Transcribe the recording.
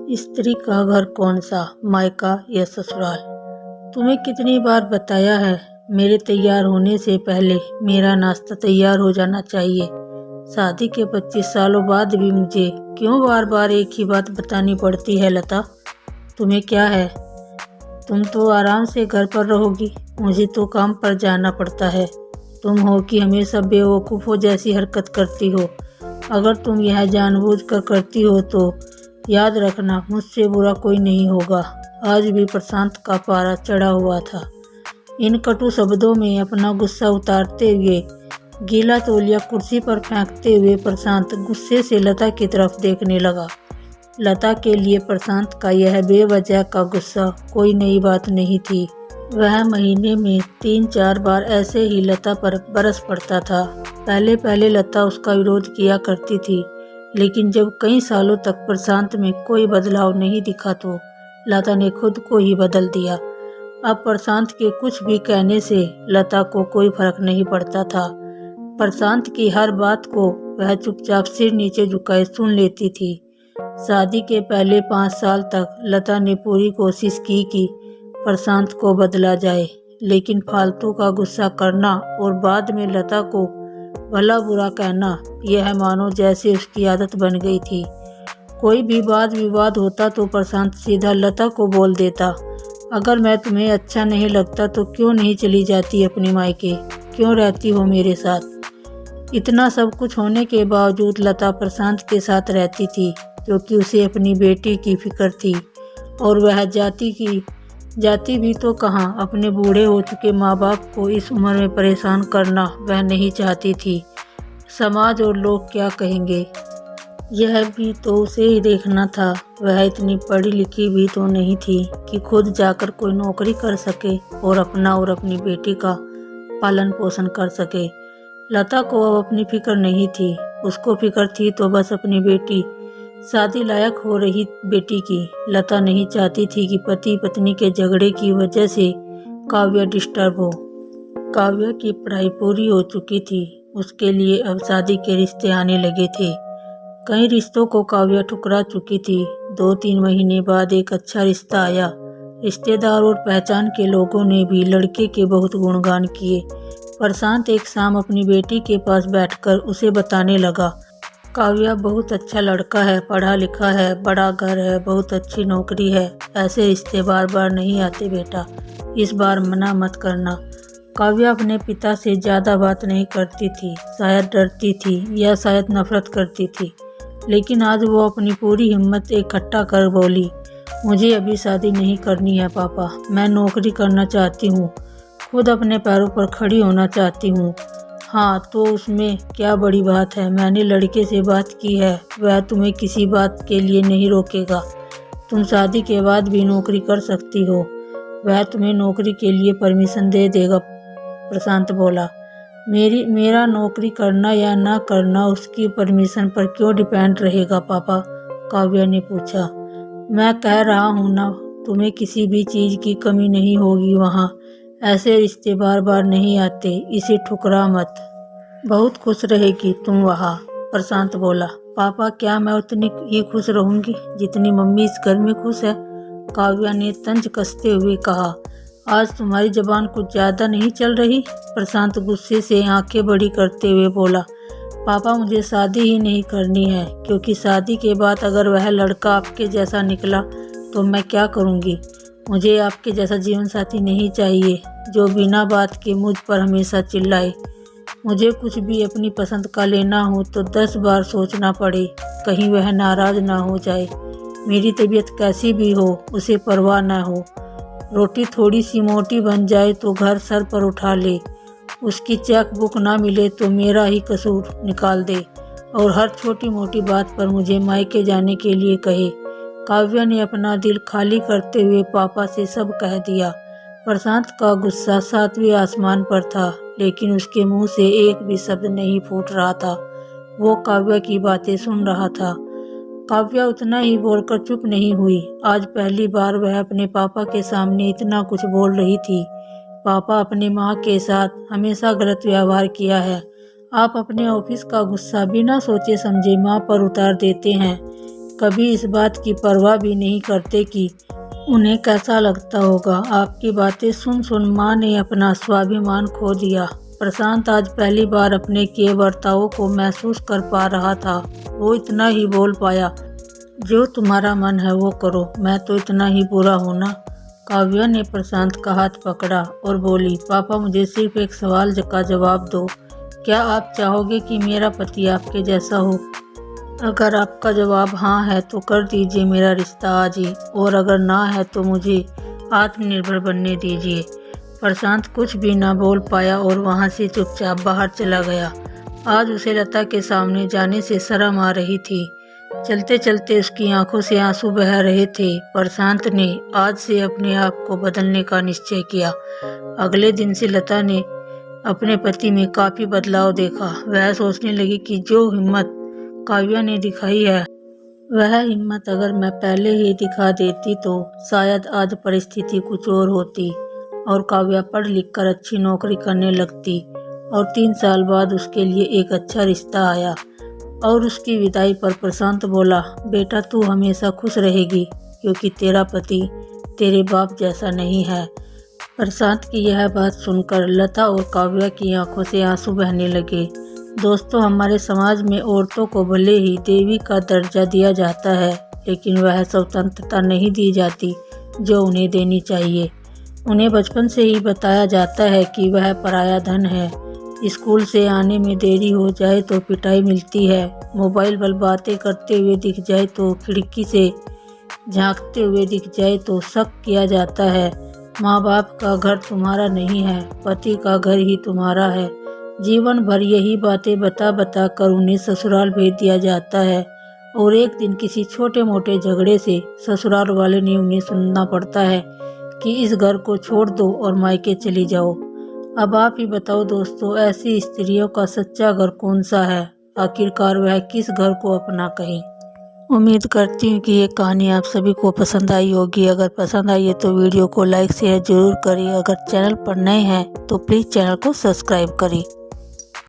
स्त्री का घर कौन सा, मायका या ससुराल। तुम्हें कितनी बार बताया है, मेरे तैयार होने से पहले मेरा नाश्ता तैयार हो जाना चाहिए। शादी के 25 सालों बाद भी मुझे क्यों बार बार एक ही बात बतानी पड़ती है लता। तुम्हें क्या है, तुम तो आराम से घर पर रहोगी, मुझे तो काम पर जाना पड़ता है। तुम हो कि हमेशा बेवकूफ़ों जैसी हरकत करती हो। अगर तुम यह जानबूझकर करती हो तो याद रखना, मुझसे बुरा कोई नहीं होगा। आज भी प्रशांत का पारा चढ़ा हुआ था। इन कटु शब्दों में अपना गुस्सा उतारते हुए, गीला तौलिया कुर्सी पर फेंकते हुए प्रशांत गुस्से से लता की तरफ देखने लगा। लता के लिए प्रशांत का यह बेवजह का गुस्सा कोई नई बात नहीं थी। वह महीने में 3-4 बार ऐसे ही लता पर बरस पड़ता था। पहले पहले लता उसका विरोध किया करती थी, लेकिन जब कई सालों तक प्रशांत में कोई बदलाव नहीं दिखा तो लता ने खुद को ही बदल दिया। अब प्रशांत के कुछ भी कहने से लता को कोई फर्क नहीं पड़ता था। प्रशांत की हर बात को वह चुपचाप सिर नीचे झुकाए सुन लेती थी। शादी के पहले 5 साल तक लता ने पूरी कोशिश की कि प्रशांत को बदला जाए, लेकिन फालतू का गुस्सा करना और बाद में लता को भला बुरा कहना, यह मानो जैसे उसकी आदत बन गई थी। कोई भी वाद विवाद होता तो प्रशांत सीधा लता को बोल देता, अगर मैं तुम्हें अच्छा नहीं लगता तो क्यों नहीं चली जाती अपने मायके, क्यों रहती हो मेरे साथ। इतना सब कुछ होने के बावजूद लता प्रशांत के साथ रहती थी, क्योंकि उसे अपनी बेटी की फिक्र थी। और वह जाती भी तो कहाँ, अपने बूढ़े हो चुके माँ बाप को इस उम्र में परेशान करना वह नहीं चाहती थी। समाज और लोग क्या कहेंगे, यह भी तो उसे ही देखना था। वह इतनी पढ़ी लिखी भी तो नहीं थी कि खुद जाकर कोई नौकरी कर सके और अपना और अपनी बेटी का पालन पोषण कर सके। लता को अब अपनी फिक्र नहीं थी, उसको फिक्र थी तो बस अपनी बेटी, शादी लायक हो रही बेटी की। लता नहीं चाहती थी कि पति पत्नी के झगड़े की वजह से काव्या डिस्टर्ब हो। काव्या की पढ़ाई पूरी हो चुकी थी, उसके लिए अब शादी के रिश्ते आने लगे थे। कई रिश्तों को काव्या ठुकरा चुकी थी। 2-3 महीने बाद एक अच्छा रिश्ता आया। रिश्तेदार और पहचान के लोगों ने भी लड़के के बहुत गुणगान किए। प्रशांत एक शाम अपनी बेटी के पास बैठकर उसे बताने लगा, काव्या बहुत अच्छा लड़का है, पढ़ा लिखा है, बड़ा घर है, बहुत अच्छी नौकरी है। ऐसे रिश्ते बार बार नहीं आते बेटा, इस बार मना मत करना। काव्या अपने पिता से ज़्यादा बात नहीं करती थी, शायद डरती थी या शायद नफरत करती थी, लेकिन आज वो अपनी पूरी हिम्मत इकट्ठा कर बोली, मुझे अभी शादी नहीं करनी है पापा, मैं नौकरी करना चाहती हूँ, खुद अपने पैरों पर खड़ी होना चाहती हूँ। हाँ तो उसमें क्या बड़ी बात है, मैंने लड़के से बात की है, वह तुम्हें किसी बात के लिए नहीं रोकेगा। तुम शादी के बाद भी नौकरी कर सकती हो, वह तुम्हें नौकरी के लिए परमिशन दे देगा। प्रशांत बोला, मेरा नौकरी करना या ना करना उसकी परमिशन पर क्यों डिपेंड रहेगा पापा। काव्या ने पूछा, मैं कह रहा हूँ ना, तुम्हें किसी भी चीज़ की कमी नहीं होगी वहाँ। ऐसे रिश्ते बार बार नहीं आते, इसे ठुकरा मत, बहुत खुश रहेगी तुम वहाँ। प्रशांत बोला, पापा क्या मैं उतनी ही खुश रहूँगी जितनी मम्मी इस घर में खुश है। काव्या ने तंज कसते हुए कहा, आज तुम्हारी जबान कुछ ज़्यादा नहीं चल रही। प्रशांत गुस्से से आंखें बड़ी करते हुए बोला, पापा मुझे शादी ही नहीं करनी है, क्योंकि शादी के बाद अगर वह लड़का आपके जैसा निकला तो मैं क्या करूँगी। मुझे आपके जैसा जीवन साथी नहीं चाहिए जो बिना बात के मुझ पर हमेशा चिल्लाए। मुझे कुछ भी अपनी पसंद का लेना हो तो 10 बार सोचना पड़े, कहीं वह नाराज़ ना हो जाए। मेरी तबीयत कैसी भी हो उसे परवाह ना हो। रोटी थोड़ी सी मोटी बन जाए तो घर सर पर उठा ले, उसकी चेक बुक ना मिले तो मेरा ही कसूर निकाल दे, और हर छोटी मोटी बात पर मुझे मायके जाने के लिए कहे। काव्या ने अपना दिल खाली करते हुए पापा से सब कह दिया। प्रशांत का गुस्सा 7वें आसमान पर था, लेकिन उसके मुंह से एक भी शब्द नहीं फूट रहा था। वो काव्या की बातें सुन रहा था। काव्या उतना ही बोलकर चुप नहीं हुई। आज पहली बार वह अपने पापा के सामने इतना कुछ बोल रही थी। पापा, अपने माँ के साथ हमेशा गलत व्यवहार किया है। आप अपने ऑफिस का गुस्सा बिना सोचे समझे माँ पर उतार देते हैं। कभी इस बात की परवाह भी नहीं करते कि उन्हें कैसा लगता होगा। आपकी बातें सुन सुन माँ ने अपना स्वाभिमान खो दिया। प्रशांत आज पहली बार अपने किए बर्तावों को महसूस कर पा रहा था। वो इतना ही बोल पाया, जो तुम्हारा मन है वो करो, मैं तो इतना ही बुरा हूँ ना। काव्या ने प्रशांत का हाथ पकड़ा और बोली, पापा मुझे सिर्फ एक सवाल का जवाब दो। क्या आप चाहोगे कि मेरा पति आपके जैसा हो? अगर आपका जवाब हाँ है तो कर दीजिए मेरा रिश्ता आज ही, और अगर ना है तो मुझे आत्मनिर्भर बनने दीजिए। प्रशांत कुछ भी ना बोल पाया और वहाँ से चुपचाप बाहर चला गया। आज उसे लता के सामने जाने से शर्म आ रही थी। चलते चलते उसकी आंखों से आंसू बह रहे थे। प्रशांत ने आज से अपने आप को बदलने का निश्चय किया। अगले दिन से लता ने अपने पति में काफ़ी बदलाव देखा। वह सोचने लगी कि जो हिम्मत काव्या ने दिखाई है, वह हिम्मत अगर मैं पहले ही दिखा देती तो शायद आज परिस्थिति कुछ और होती और काव्या पढ़ लिख कर अच्छी नौकरी करने लगती और 3 साल बाद उसके लिए एक अच्छा रिश्ता आया। और उसकी विदाई पर प्रशांत बोला, बेटा तू हमेशा खुश रहेगी क्योंकि तेरा पति तेरे बाप जैसा नहीं है। प्रशांत की यह बात सुनकर लता और काव्या की आंखों से आंसू बहने लगे। दोस्तों, हमारे समाज में औरतों को भले ही देवी का दर्जा दिया जाता है, लेकिन वह स्वतंत्रता नहीं दी जाती जो उन्हें देनी चाहिए। उन्हें बचपन से ही बताया जाता है कि वह पराया धन है। स्कूल से आने में देरी हो जाए तो पिटाई मिलती है। मोबाइल पर बातें करते हुए दिख जाए तो, खिड़की से झांकते हुए दिख जाए तो शक किया जाता है। माँ बाप का घर तुम्हारा नहीं है, पति का घर ही तुम्हारा है। जीवन भर यही बातें बता बता कर उन्हें ससुराल भेज दिया जाता है और एक दिन किसी छोटे मोटे झगड़े से ससुराल वाले ने उन्हें सुनना पड़ता है कि इस घर को छोड़ दो और मायके चली जाओ। अब आप ही बताओ दोस्तों, ऐसी स्त्रियों का सच्चा घर कौन सा है? आखिरकार वह किस घर को अपना कहें? उम्मीद करती हूँ कि ये कहानी आप सभी को पसंद आई होगी। अगर पसंद आई है तो वीडियो को लाइक शेयर जरूर करें। अगर चैनल पर नए हैं तो प्लीज़ चैनल को सब्सक्राइब करें।